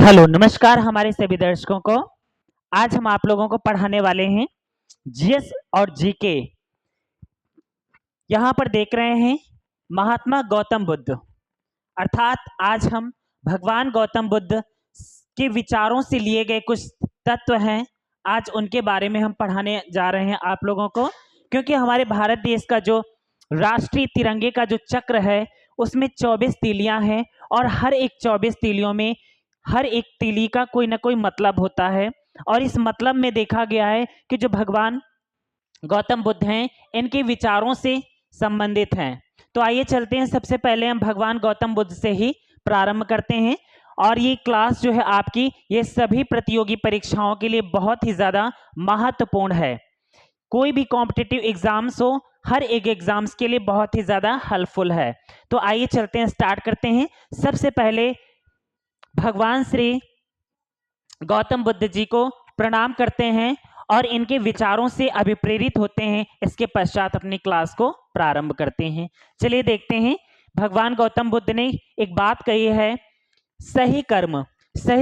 Hello नमस्कार हमारे सभी दर्शकों को। आज हम आप लोगों को पढ़ाने वाले हैं जीएस और जीके। यहाँ पर देख रहे हैं महात्मा गौतम बुद्ध, अर्थात आज हम भगवान गौतम बुद्ध के विचारों से लिए गए कुछ तत्व हैं, आज उनके बारे में हम पढ़ाने जा रहे हैं आप लोगों को। क्योंकि हमारे भारत देश का जो राष्ट्रीय तिरंगे का जो चक्र है उसमें 24 तीलियां हैं और हर एक 24 तीलियों में हर एक तीली का कोई ना कोई मतलब होता है। और इस मतलब में देखा गया है कि जो भगवान गौतम बुद्ध हैं इनके विचारों से संबंधित हैं। तो आइए चलते हैं, सबसे पहले हम भगवान गौतम बुद्ध से ही प्रारंभ करते हैं। और ये क्लास जो है आपकी ये सभी प्रतियोगी परीक्षाओं के लिए बहुत ही ज़्यादा महत्वपूर्ण है। कोई भी कॉम्पिटिटिव एग्जाम्स हो, हर एक एग्जाम्स के लिए बहुत ही ज़्यादा हेल्पफुल है। तो आइए चलते हैं, स्टार्ट करते हैं। सबसे पहले भगवान श्री गौतम बुद्ध जी को प्रणाम करते हैं और इनके विचारों से अभिप्रेरित होते हैं। इसके पश्चात अपनी क्लास को प्रारंभ करते हैं। चलिए देखते हैं, भगवान गौतम बुद्ध ने एक बात कही है, सही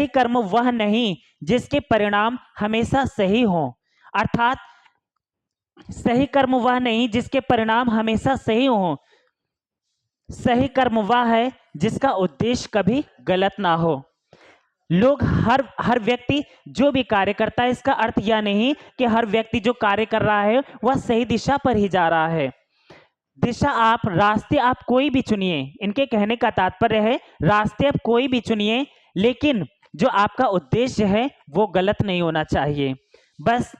कर्म वह नहीं जिसके परिणाम हमेशा सही हो। अर्थात सही कर्म वह नहीं जिसके परिणाम हमेशा सही हो, सही कर्म वह है जिसका उद्देश्य कभी गलत ना हो। लोग हर व्यक्ति जो भी कार्य करता है, इसका अर्थ यह नहीं कि हर व्यक्ति जो कार्य कर रहा है वह सही दिशा पर ही जा रहा है। दिशा आप रास्ते आप कोई भी चुनिए, इनके कहने का तात्पर्य है रास्ते आप कोई भी चुनिए, लेकिन जो आपका उद्देश्य है वो गलत नहीं होना चाहिए। बस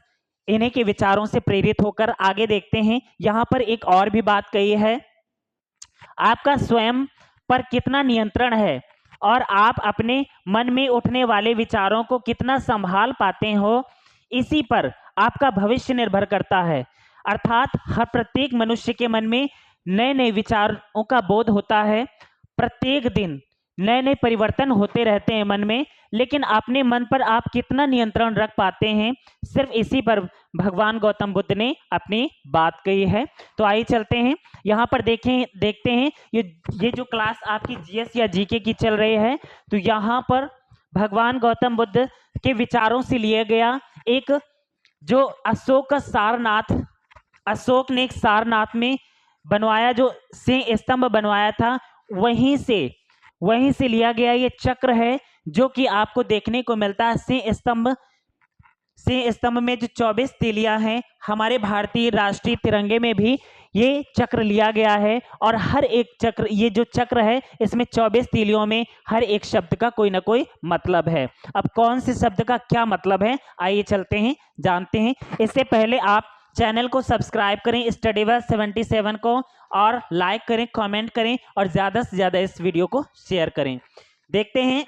इन्हीं के विचारों से प्रेरित होकर आगे देखते हैं। यहाँ पर एक और भी बात कही है, आपका स्वयं पर कितना नियंत्रण है और आप अपने मन में उठने वाले विचारों को कितना संभाल पाते हो, इसी पर आपका भविष्य निर्भर करता है। अर्थात हर प्रत्येक मनुष्य के मन में नए नए विचारों का बोध होता है, प्रत्येक दिन नए नए परिवर्तन होते रहते हैं मन में, लेकिन अपने मन पर आप कितना नियंत्रण रख पाते हैं, सिर्फ इसी पर भगवान गौतम बुद्ध ने अपनी बात कही है। तो आइए चलते हैं, यहाँ पर देखते हैं ये जो क्लास आपकी जीएस या जीके की चल रही है, तो यहाँ पर भगवान गौतम बुद्ध के विचारों से लिया गया एक जो अशोक का सारनाथ, अशोक ने एक सारनाथ में बनवाया जो सिंह स्तंभ बनवाया था, वहीं से लिया गया ये चक्र है जो कि आपको देखने को मिलता है। सिंह स्तंभ में जो 24 तीलियां हैं, हमारे भारतीय राष्ट्रीय तिरंगे में भी ये चक्र लिया गया है। और हर एक चक्र, ये जो चक्र है इसमें 24 तीलियों में हर एक शब्द का कोई ना कोई मतलब है। अब कौन से शब्द का क्या मतलब है, आइए चलते हैं जानते हैं। इससे पहले आप चैनल को सब्सक्राइब करें स्टडीवर्स 77 को, और लाइक करें, कमेंट करें और ज़्यादा से ज़्यादा इस वीडियो को शेयर करें। देखते हैं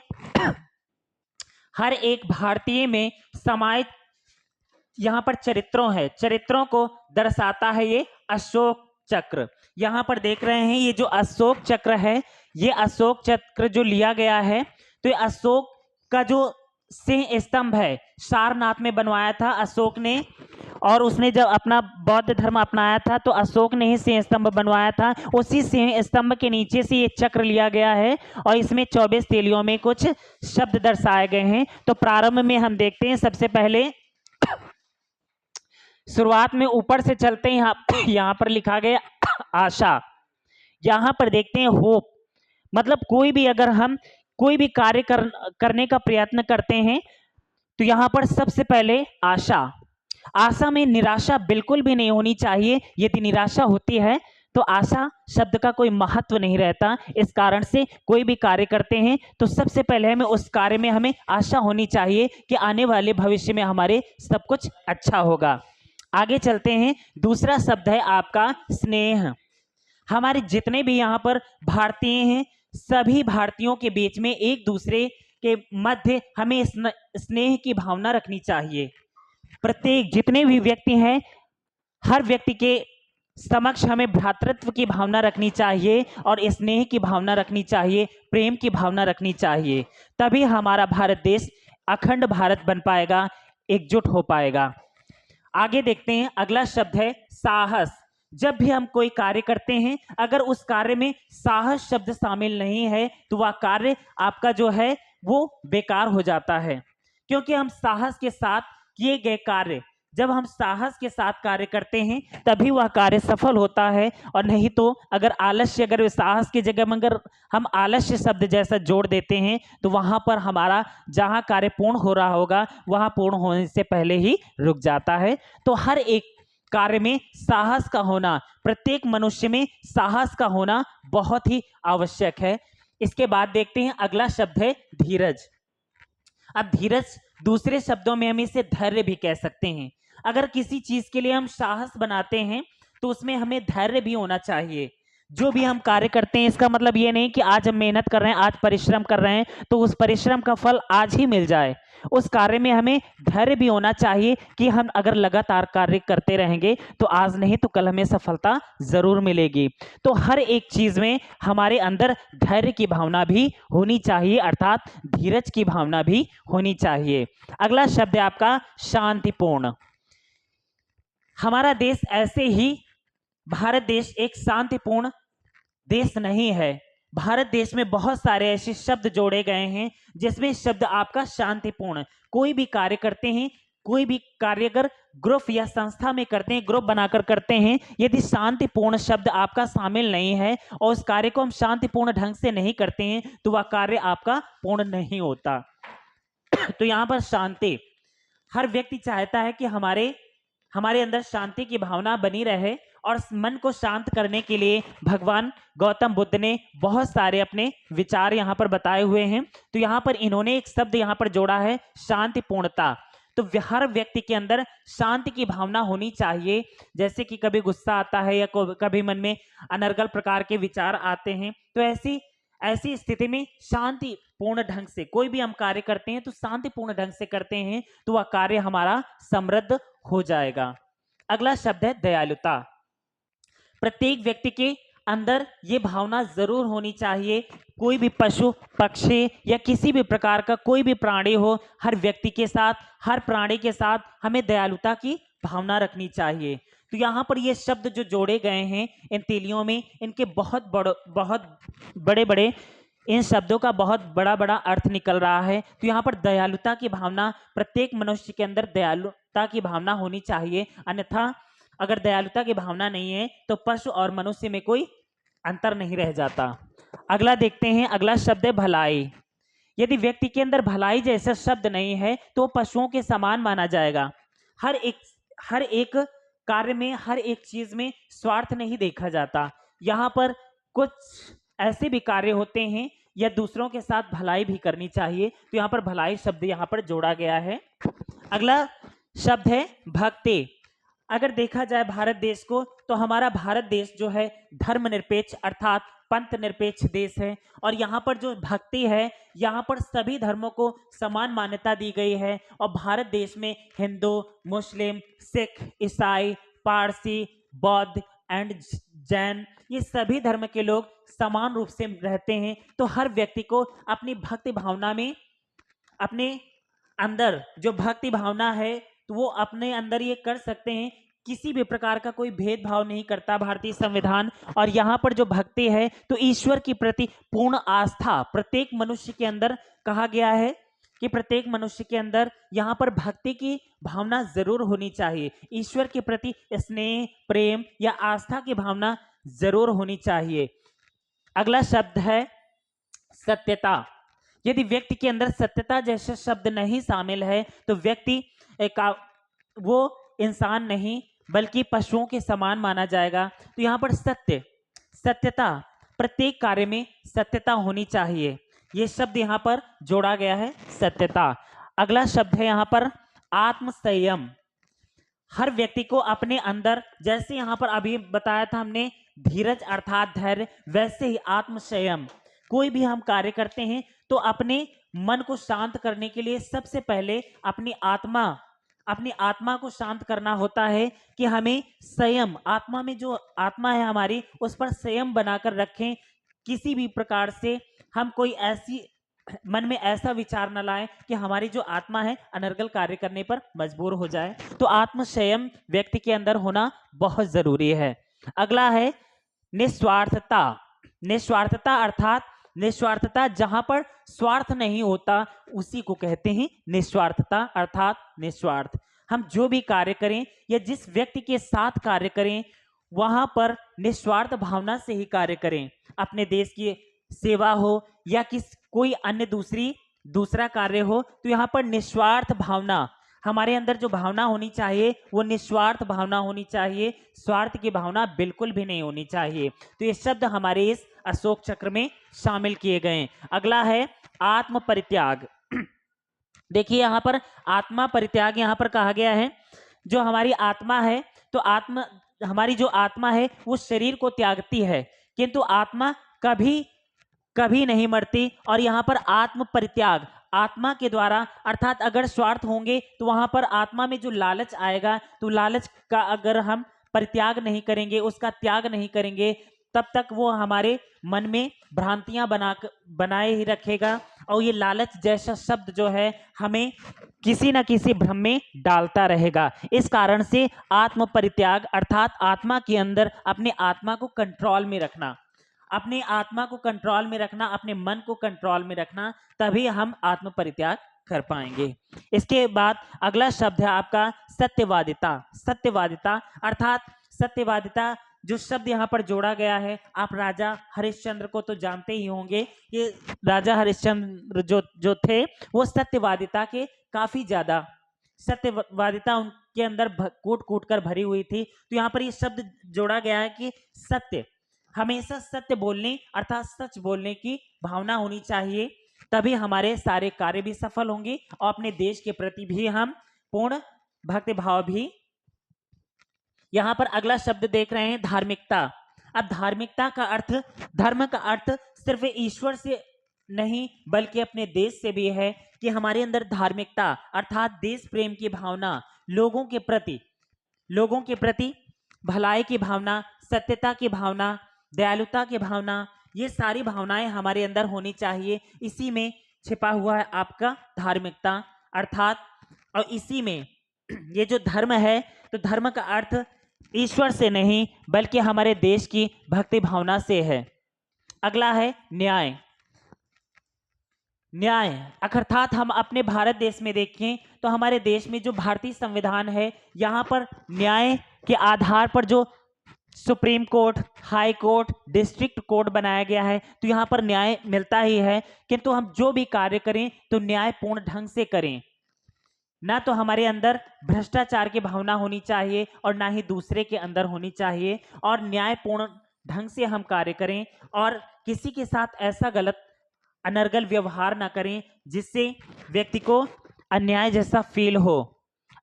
हर एक भारतीय में समाज यहाँ पर चरित्रों को दर्शाता है ये अशोक चक्र। यहाँ पर देख रहे हैं ये जो अशोक चक्र है, ये अशोक चक्र जो लिया गया है, तो ये अशोक का जो सिंह स्तंभ है सारनाथ में बनवाया था अशोक ने, और उसने जब अपना बौद्ध धर्म अपनाया था तो अशोक ने ही सिंह स्तंभ बनवाया था। उसी सिंह स्तंभ के नीचे से ये चक्र लिया गया है और इसमें 24 तीलियों में कुछ शब्द दर्शाए गए हैं। तो प्रारंभ में हम देखते हैं, सबसे पहले शुरुआत में ऊपर से चलते हैं, यहाँ पर लिखा गया आशा। यहाँ पर देखते हैं होप, मतलब कोई भी अगर हम कोई भी कार्य करने का प्रयत्न करते हैं तो यहाँ पर सबसे पहले आशा में निराशा बिल्कुल भी नहीं होनी चाहिए। यदि निराशा होती है तो आशा शब्द का कोई महत्व नहीं रहता। इस कारण से कोई भी कार्य करते हैं तो सबसे पहले हमें उस कार्य में हमें आशा होनी चाहिए कि आने वाले भविष्य में हमारे सब कुछ अच्छा होगा। आगे चलते हैं, दूसरा शब्द है आपका स्नेह। हमारे जितने भी यहाँ पर भारतीय हैं, सभी भारतीयों के बीच में एक दूसरे के मध्य हमें स्नेह की भावना रखनी चाहिए। प्रत्येक जितने भी व्यक्ति हैं, हर व्यक्ति के समक्ष हमें भ्रातृत्व की भावना रखनी चाहिए और स्नेह की भावना रखनी चाहिए, प्रेम की भावना रखनी चाहिए। तभी हमारा भारत देश अखंड भारत बन पाएगा, एकजुट हो पाएगा। आगे देखते हैं, अगला शब्द है साहस। जब भी हम कोई कार्य करते हैं, अगर उस कार्य में साहस शब्द शामिल नहीं है तो वह कार्य आपका जो है वो बेकार हो जाता है। क्योंकि हम साहस के साथ किए गए कार्य, जब हम साहस के साथ कार्य करते हैं तभी वह कार्य सफल होता है, और नहीं तो अगर आलस्य, अगर साहस की जगह में अगर हम आलस्य शब्द जैसा जोड़ देते हैं तो वहां पर हमारा जहां कार्य पूर्ण हो रहा होगा वहां पूर्ण होने से पहले ही रुक जाता है। तो हर एक कार्य में साहस का होना, प्रत्येक मनुष्य में साहस का होना बहुत ही आवश्यक है। इसके बाद देखते हैं अगला शब्द है धीरज। अब धीरज दूसरे शब्दों में हम इसे धैर्य भी कह सकते हैं। अगर किसी चीज के लिए हम साहस बनाते हैं तो उसमें हमें धैर्य भी होना चाहिए। जो भी हम कार्य करते हैं इसका मतलब ये नहीं कि आज हम मेहनत कर रहे हैं, आज परिश्रम कर रहे हैं तो उस परिश्रम का फल आज ही मिल जाए। उस कार्य में हमें धैर्य भी होना चाहिए कि हम अगर लगातार कार्य करते रहेंगे तो आज नहीं तो कल हमें सफलता जरूर मिलेगी। तो हर एक चीज में हमारे अंदर धैर्य की भावना भी होनी चाहिए, अर्थात धीरज की भावना भी होनी चाहिए। अगला शब्द है आपका शांतिपूर्ण। हमारा देश ऐसे ही, भारत देश एक शांतिपूर्ण देश नहीं है। भारत देश में बहुत सारे ऐसे शब्द जोड़े गए हैं जिसमें शब्द आपका शांतिपूर्ण। कोई भी कार्य करते हैं, कोई भी कार्य अगर ग्रुप या संस्था में करते हैं, ग्रुप बनाकर करते हैं, यदि शांतिपूर्ण शब्द आपका शामिल नहीं है और उस कार्य को हम शांतिपूर्ण ढंग से नहीं करते हैं तो वह कार्य आपका पूर्ण नहीं होता। तो यहां पर शांति, हर व्यक्ति चाहता है कि हमारे अंदर शांति की भावना बनी रहे, और मन को शांत करने के लिए भगवान गौतम बुद्ध ने बहुत सारे अपने विचार यहाँ पर बताए हुए हैं। तो यहाँ पर इन्होंने एक शब्द यहाँ पर जोड़ा है शांतिपूर्णता। तो हर व्यक्ति के अंदर शांति की भावना होनी चाहिए। जैसे कि कभी गुस्सा आता है या कभी मन में अनर्गल प्रकार के विचार आते हैं, तो ऐसी ऐसी स्थिति में शांतिपूर्ण ढंग से कोई भी हम कार्य करते हैं तो शांतिपूर्ण ढंग से करते हैं तो वह कार्य हमारा समृद्ध हो जाएगा। अगला शब्द है दयालुता। प्रत्येक व्यक्ति के अंदर ये भावना जरूर होनी चाहिए। कोई भी पशु पक्षी या किसी भी प्रकार का कोई भी प्राणी हो, हर व्यक्ति के साथ, हर प्राणी के साथ हमें दयालुता की भावना रखनी चाहिए। तो यहाँ पर ये शब्द जो जोड़े गए हैं इन तीलियों में, इनके बहुत बड़े बड़े इन शब्दों का बहुत बड़ा बड़ा अर्थ निकल रहा है। तो यहाँ पर दयालुता की भावना, प्रत्येक मनुष्य के अंदर दयालुता की भावना होनी चाहिए। अन्यथा अगर दयालुता की भावना नहीं है तो पशु और मनुष्य में कोई अंतर नहीं रह जाता। अगला देखते हैं, अगला शब्द है भलाई। यदि व्यक्ति के अंदर भलाई जैसा शब्द नहीं है तो पशुओं के समान माना जाएगा। हर एक कार्य में, हर एक चीज में स्वार्थ नहीं देखा जाता। यहाँ पर कुछ ऐसे भी कार्य होते हैं या दूसरों के साथ भलाई भी करनी चाहिए, तो यहाँ पर भलाई शब्द यहाँ पर जोड़ा गया है। अगला शब्द है भक्ति। अगर देखा जाए भारत देश को तो हमारा भारत देश जो है धर्मनिरपेक्ष अर्थात पंथ निरपेक्ष देश है, और यहाँ पर जो भक्ति है, यहाँ पर सभी धर्मों को समान मान्यता दी गई है। और भारत देश में हिंदू, मुस्लिम, सिख, ईसाई, पारसी, बौद्ध एंड जैन, ये सभी धर्म के लोग समान रूप से रहते हैं। तो हर व्यक्ति को अपनी भक्ति भावना में, अपने अंदर जो भक्ति भावना है तो वो अपने अंदर ये कर सकते हैं। किसी भी प्रकार का कोई भेदभाव नहीं करता भारतीय संविधान। और यहाँ पर जो भक्ति है तो ईश्वर की प्रति पूर्ण आस्था प्रत्येक मनुष्य के अंदर कहा गया है कि प्रत्येक मनुष्य के अंदर यहाँ पर भक्ति की भावना जरूर होनी चाहिए। ईश्वर के प्रति स्नेह, प्रेम या आस्था की भावना जरूर होनी चाहिए। अगला शब्द है सत्यता। यदि व्यक्ति के अंदर सत्यता जैसे शब्द नहीं शामिल है तो व्यक्ति वो इंसान नहीं बल्कि पशुओं के समान माना जाएगा। तो यहाँ पर सत्यता, प्रत्येक कार्य में सत्यता होनी चाहिए। ये शब्द यहाँ पर जोड़ा गया है, सत्यता। अगला शब्द है यहाँ पर आत्मसंयम। हर व्यक्ति को अपने अंदर, जैसे यहाँ पर अभी बताया था हमने धीरज अर्थात धैर्य, वैसे ही आत्मसंयम। कोई भी हम कार्य करते हैं तो अपने मन को शांत करने के लिए सबसे पहले अपनी आत्मा को शांत करना होता है कि हमें संयम, आत्मा में जो आत्मा है हमारी, उस पर संयम बनाकर रखें। किसी भी प्रकार से हम कोई ऐसी मन में ऐसा विचार न लाएं कि हमारी जो आत्मा है अनर्गल कार्य करने पर मजबूर हो जाए। तो आत्मसंयम व्यक्ति के अंदर होना बहुत जरूरी है। अगला है निस्वार्थता। निस्वार्थता अर्थात निस्वार्थता, जहां पर स्वार्थ नहीं होता उसी को कहते हैं निस्वार्थता अर्थात निस्वार्थ। हम जो भी कार्य करें या जिस व्यक्ति के साथ कार्य करें वहां पर निस्वार्थ भावना से ही कार्य करें। अपने देश की सेवा हो या कोई अन्य दूसरा कार्य हो, तो यहाँ पर निस्वार्थ भावना, हमारे अंदर जो भावना होनी चाहिए वो निस्वार्थ भावना होनी चाहिए, स्वार्थ की भावना बिल्कुल भी नहीं होनी चाहिए। तो ये शब्द हमारे इस अशोक चक्र में शामिल किए गए हैं। अगला है आत्म परित्याग। देखिए यहाँ पर आत्मा परित्याग यहाँ पर कहा गया है, जो हमारी आत्मा है, तो हमारी जो आत्मा है वो शरीर को त्यागती है, किंतु आत्मा कभी कभी नहीं मरती। और यहाँ पर आत्म परित्याग, आत्मा के द्वारा, अर्थात अगर स्वार्थ होंगे तो वहां पर आत्मा में जो लालच आएगा, तो लालच का अगर हम परित्याग नहीं करेंगे, उसका त्याग नहीं करेंगे, तब तक वो हमारे मन में भ्रांतियां बनाए ही रखेगा। और ये लालच जैसा शब्द जो है हमें किसी न किसी भ्रम में डालता रहेगा। इस कारण से आत्म परित्याग अर्थात आत्मा के अंदर अपने आत्मा को कंट्रोल में रखना, अपने आत्मा को कंट्रोल में रखना, अपने मन को कंट्रोल में रखना, तभी हम आत्म परित्याग कर पाएंगे। इसके बाद अगला शब्द है आपका सत्यवादिता। सत्यवादिता अर्थात सत्यवादिता, जो शब्द यहाँ पर जोड़ा गया है, आप राजा हरिश्चंद्र को तो जानते ही होंगे। ये राजा हरिश्चंद्र जो थे वो सत्यवादिता के काफी ज्यादा, सत्यवादिता उनके अंदर कूट कूट कर भरी हुई थी। तो यहाँ पर ये शब्द जोड़ा गया है कि सत्य, हमेशा सत्य बोलने अर्थात सच बोलने की भावना होनी चाहिए, तभी हमारे सारे कार्य भी सफल होंगे और अपने देश के प्रति भी हम पूर्ण भक्ति भाव भी। यहां पर अगला शब्द देख रहे हैं धार्मिकता। अब धार्मिकता का अर्थ, धर्म का अर्थ सिर्फ ईश्वर से नहीं बल्कि अपने देश से भी है, कि हमारे अंदर धार्मिकता अर्थात देश प्रेम की भावना, लोगों के प्रति भलाई की भावना, सत्यता की भावना, दयालुता की भावना, ये सारी भावनाएं हमारे अंदर होनी चाहिए। इसी में छिपा हुआ है आपका धार्मिकता अर्थात, और इसी में ये जो धर्म है, तो धर्म का अर्थ ईश्वर से नहीं बल्कि हमारे देश की भक्ति भावना से है। अगला है न्याय। न्याय अर्थात हम अपने भारत देश में देखें तो हमारे देश में जो भारतीय संविधान है, यहाँ पर न्याय के आधार पर जो supreme court, high court, district court बनाया गया है, तो यहाँ पर न्याय मिलता ही है। किंतु हम जो भी कार्य करें तो न्यायपूर्ण ढंग से करें, ना तो हमारे अंदर भ्रष्टाचार की भावना होनी चाहिए और ना ही दूसरे के अंदर होनी चाहिए, और न्यायपूर्ण ढंग से हम कार्य करें और किसी के साथ ऐसा गलत अनर्गल व्यवहार ना करें जिससे व्यक्ति को अन्याय जैसा फील हो।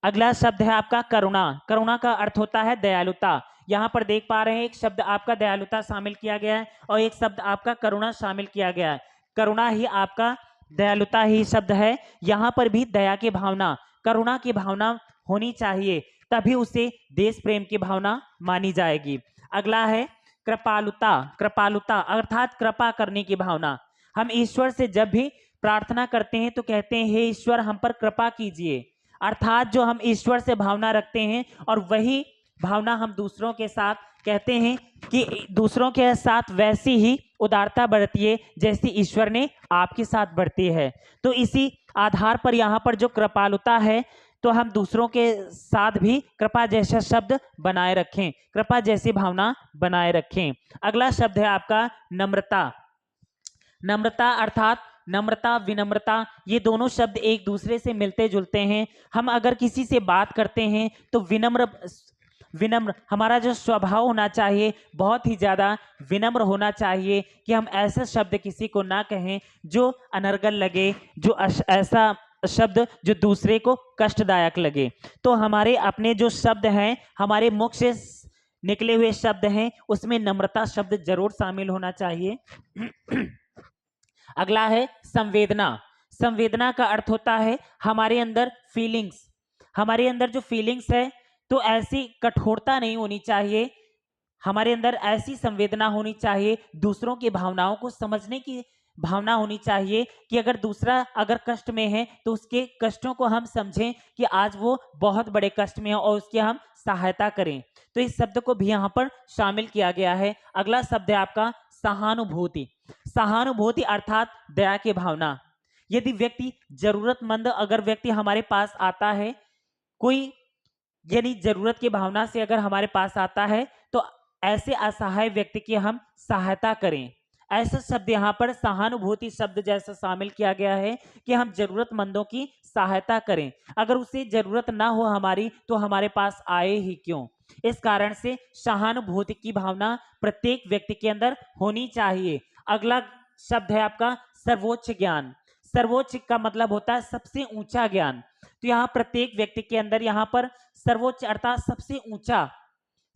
अगला शब्द है आपका करुणा। करुणा का अर्थ होता है दयालुता। यहाँ पर देख पा रहे हैं एक शब्द आपका दयालुता शामिल किया गया है और एक शब्द आपका करुणा शामिल किया गया है। करुणा ही आपका दयालुता ही शब्द है। यहाँ पर भी दया की भावना, करुणा की भावना होनी चाहिए, तभी उसे देश प्रेम की भावना मानी जाएगी। अगला है कृपालुता। कृपालुता अर्थात कृपा करने की भावना। हम ईश्वर से जब भी प्रार्थना करते हैं तो कहते हैं हे ईश्वर हम पर कृपा कीजिए, अर्थात जो हम ईश्वर से भावना रखते हैं और वही भावना हम दूसरों के साथ कहते हैं कि दूसरों के साथ वैसी ही उदारता बरतिए जैसी ईश्वर ने आपके साथ बरती है। तो इसी आधार पर यहाँ पर जो कृपालुता है, तो हम दूसरों के साथ भी कृपा जैसा शब्द बनाए रखें, कृपा जैसी भावना बनाए रखें। अगला शब्द है आपका नम्रता। नम्रता अर्थात नम्रता, विनम्रता, ये दोनों शब्द एक दूसरे से मिलते जुलते हैं। हम अगर किसी से बात करते हैं तो विनम्र हमारा जो स्वभाव होना चाहिए बहुत ही ज़्यादा विनम्र होना चाहिए, कि हम ऐसा शब्द किसी को ना कहें जो अनर्गल लगे, जो ऐसा शब्द जो दूसरे को कष्टदायक लगे। तो हमारे अपने जो शब्द हैं, हमारे मुख से निकले हुए शब्द हैं, उसमें नम्रता शब्द जरूर शामिल होना चाहिए। अगला है संवेदना। संवेदना का अर्थ होता है हमारे अंदर फीलिंग्स, हमारे अंदर जो फीलिंग्स है, तो ऐसी कठोरता नहीं होनी चाहिए, हमारे अंदर ऐसी संवेदना होनी चाहिए, दूसरों की भावनाओं को समझने की भावना होनी चाहिए, कि अगर दूसरा अगर कष्ट में है तो उसके कष्टों को हम समझें कि आज वो बहुत बड़े कष्ट में है और उसकी हम सहायता करें। तो इस शब्द को भी यहाँ पर शामिल किया गया है। अगला शब्द है आपका सहानुभूति। सहानुभूति अर्थात दया की भावना। यदि व्यक्ति जरूरतमंद अगर व्यक्ति हमारे पास आता है, कोई यानी जरूरत की भावना से अगर हमारे पास आता है, तो ऐसे असहाय व्यक्ति की हम सहायता करें। ऐसा शब्द यहाँ पर सहानुभूति शब्द जैसा शामिल किया गया है कि हम जरूरतमंदों की सहायता करें। अगर उसे जरूरत ना हो हमारी, तो हमारे पास आए ही क्यों। इस कारण से सहानुभूति की भावना प्रत्येक व्यक्ति के अंदर होनी चाहिए। अगला शब्द है आपका सर्वोच्च ज्ञान। सर्वोच्च का मतलब होता है सबसे ऊंचा ज्ञान। तो यहाँ प्रत्येक व्यक्ति के अंदर यहाँ पर सर्वोच्च अर्थात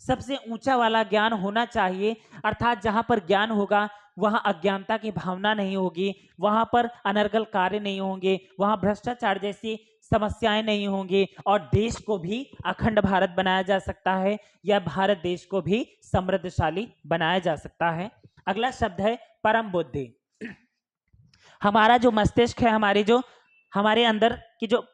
सबसे ऊंचा वाला ज्ञान होना चाहिए। अर्थात जहां पर ज्ञान होगा वहां अज्ञानता की भावना नहीं होगी, वहां पर अनर्गल कार्य नहीं होंगे, वहां भ्रष्टाचार जैसी समस्याएं नहीं होंगी, और देश को भी अखंड भारत बनाया जा सकता है, या भारत देश को भी समृद्धशाली बनाया जा सकता है। अगला शब्द है परम बुद्धि। हमारा जो मस्तिष्क है, हमारे अंदर की जो